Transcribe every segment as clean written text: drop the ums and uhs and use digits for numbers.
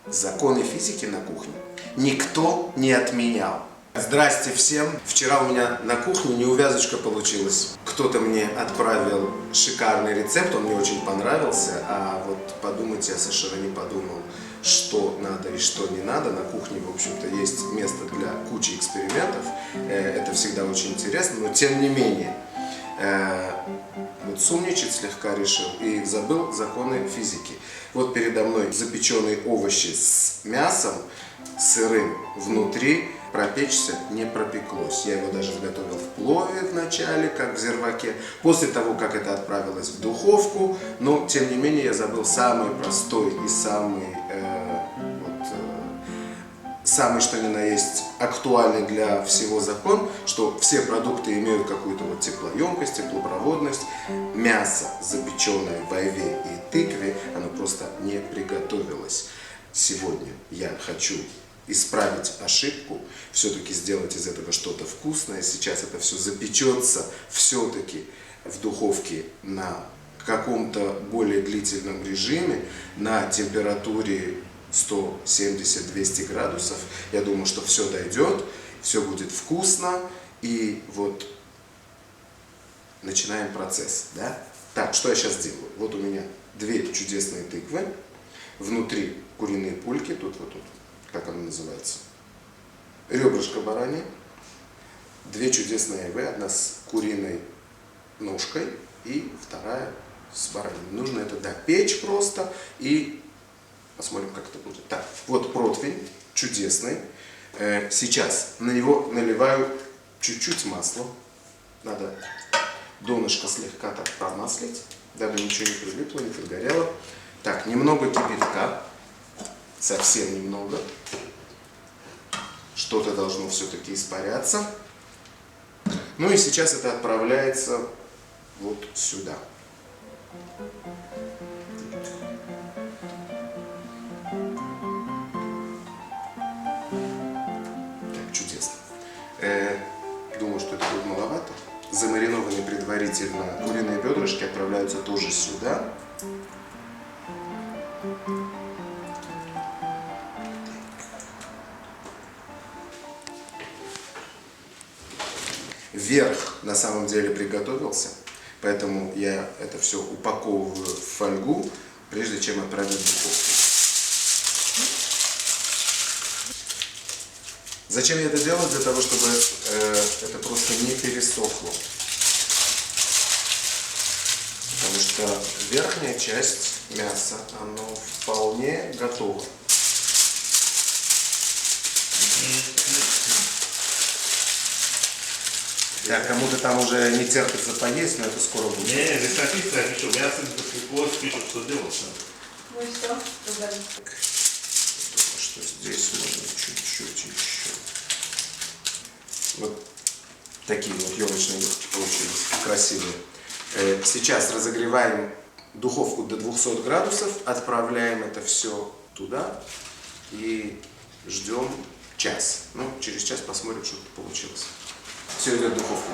законы физики на кухне никто не отменял. Здрасте всем! Вчера у меня на кухне неувязочка получилась. Кто-то мне отправил шикарный рецепт, он мне очень понравился, а вот подумать я совершенно не подумал, что надо и что не надо. На кухне, в общем-то, есть место для кучи экспериментов. Это всегда очень интересно, но тем не менее, вот сумничать слегка решил и забыл законы физики. Вот передо мной запеченные овощи с мясом, сырым внутри, пропечься не пропеклось. Я его даже готовил в плове в начале, как в зирваке. После того, как это отправилось в духовку, но тем не менее я забыл самый простой и самый что ни на есть актуальный для всего закон, что все продукты имеют какую-то вот теплоемкость, теплопроводность. Мясо, запеченное в айве и тыкве, оно просто не приготовилось. Сегодня я хочу исправить ошибку, все-таки сделать из этого что-то вкусное. Сейчас это все запечется все-таки в духовке на каком-то более длительном режиме, на температуре 170-200 градусов. Я думаю, что все дойдет, все будет вкусно. И вот начинаем процесс. Да? Так, что я сейчас делаю? Вот у меня две чудесные тыквы. Внутри куриные пульки, тут, как оно называется, ребрышко баранье. Две чудесные айве, одна с куриной ножкой и вторая с бараньей. Нужно это допечь просто и посмотрим, как это будет. Так, вот противень чудесный. Сейчас на него наливаю чуть-чуть масла. Надо донышко слегка так промаслить, дабы ничего не прилипло, не подгорело. Так, немного кипятка, совсем немного. Что-то должно все-таки испаряться. Ну и сейчас это отправляется вот сюда. Так, чудесно. Думаю, что это будет маловато. Замаринованные предварительно куриные бедрышки отправляются тоже сюда. Верх на самом деле приготовился, поэтому я это все упаковываю в фольгу, прежде чем отправить в духовку. Зачем я это делаю? Для того, чтобы это просто не пересохло. Потому что верхняя часть мяса, оно вполне готово. Да, кому-то там уже не терпится поесть, но это скоро будет. Не, здесь написано, что мясо не пропеклось, пишут, что делается. Ну и что? Думаю, что здесь можно чуть-чуть еще. Вот такие вот елочные получились, красивые. Сейчас разогреваем духовку до 200 градусов, отправляем это все туда и ждем час. Ну, через час посмотрим, что тут получилось. Все идет в духовку.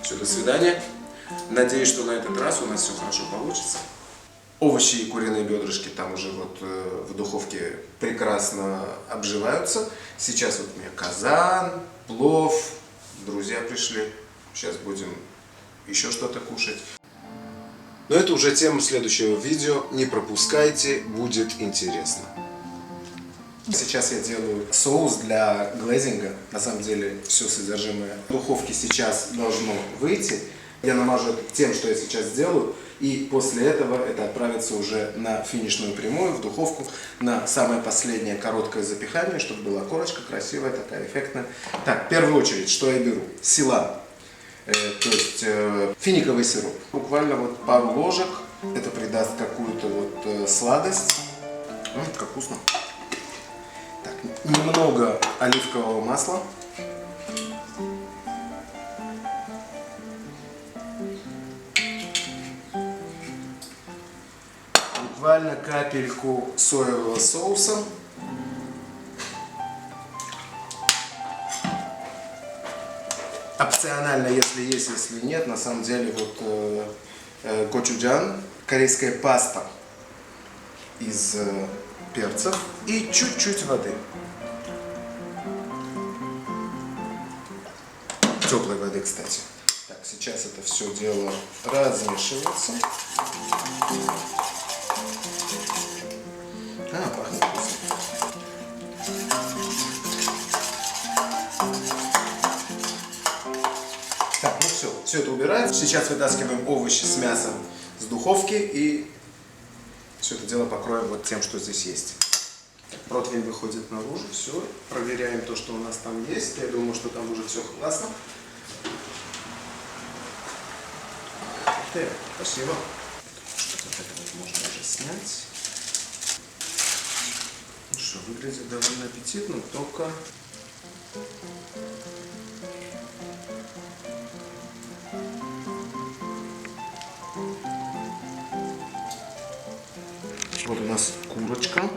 Все, до свидания. Надеюсь, что на этот раз у нас все хорошо получится. Овощи и куриные бедрышки там уже вот в духовке прекрасно обживаются. Сейчас вот у меня казан, плов, друзья пришли. Сейчас будем еще что-то кушать. Но это уже тема следующего видео. Не пропускайте, будет интересно. Сейчас я делаю соус для глазинга. На самом деле все содержимое духовки сейчас должно выйти. Я намажу тем, что я сейчас сделаю. И после этого это отправится уже на финишную прямую, в духовку, на самое последнее короткое запихание, чтобы была корочка красивая, такая эффектная. Так, в первую очередь, что я беру? Силан, то есть финиковый сироп. Буквально вот пару ложек. Это придаст какую-то вот сладость. Как вкусно. Так, немного оливкового масла. Буквально капельку соевого соуса. Опционально, если есть, если нет. На самом деле вот гочуджан, корейская паста из перцев и чуть-чуть воды. Теплой воды, кстати. Так, сейчас это все дело размешивается. Пахнет вкусно. Так, ну все это убираем. Сейчас вытаскиваем овощи с мясом с духовки и все это дело покроем вот тем, что здесь есть. Так, противень выходит наружу, все. Проверяем то, что у нас там есть. Я думаю, что там уже все классно. Спасибо. Что-то вот это вот можно уже снять. Ну что, выглядит довольно аппетитно, только... Вот у нас курочка,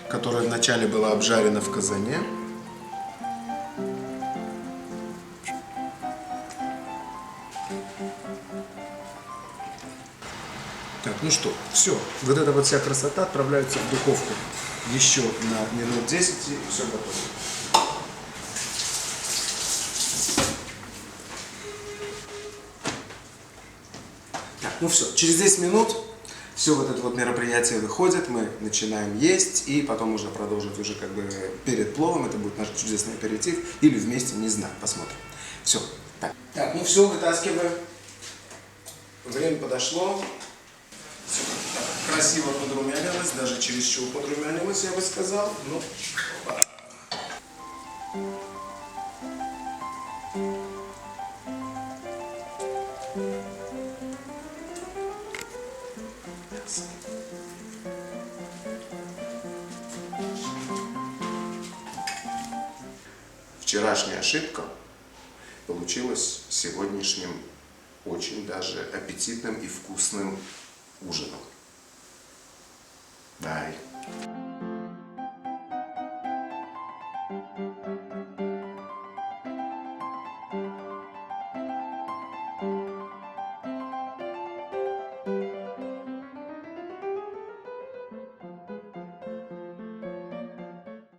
которая вначале была обжарена в казане. Так, ну что, все. Вот эта вот вся красота отправляется в духовку еще на минут 10 и все готово. Так, ну все, через 10 минут все вот это вот мероприятие выходит, мы начинаем есть и потом уже продолжить уже как бы перед пловом, это будет наш чудесный аперитив или вместе, не знаю, посмотрим. Все, так, ну все, вытаскиваем. Время подошло. Все красиво подрумянилось, даже чересчур подрумянилось, я бы сказал. Ну, вчерашняя ошибка получилась сегодняшним очень даже аппетитным и вкусным ужином. Дай.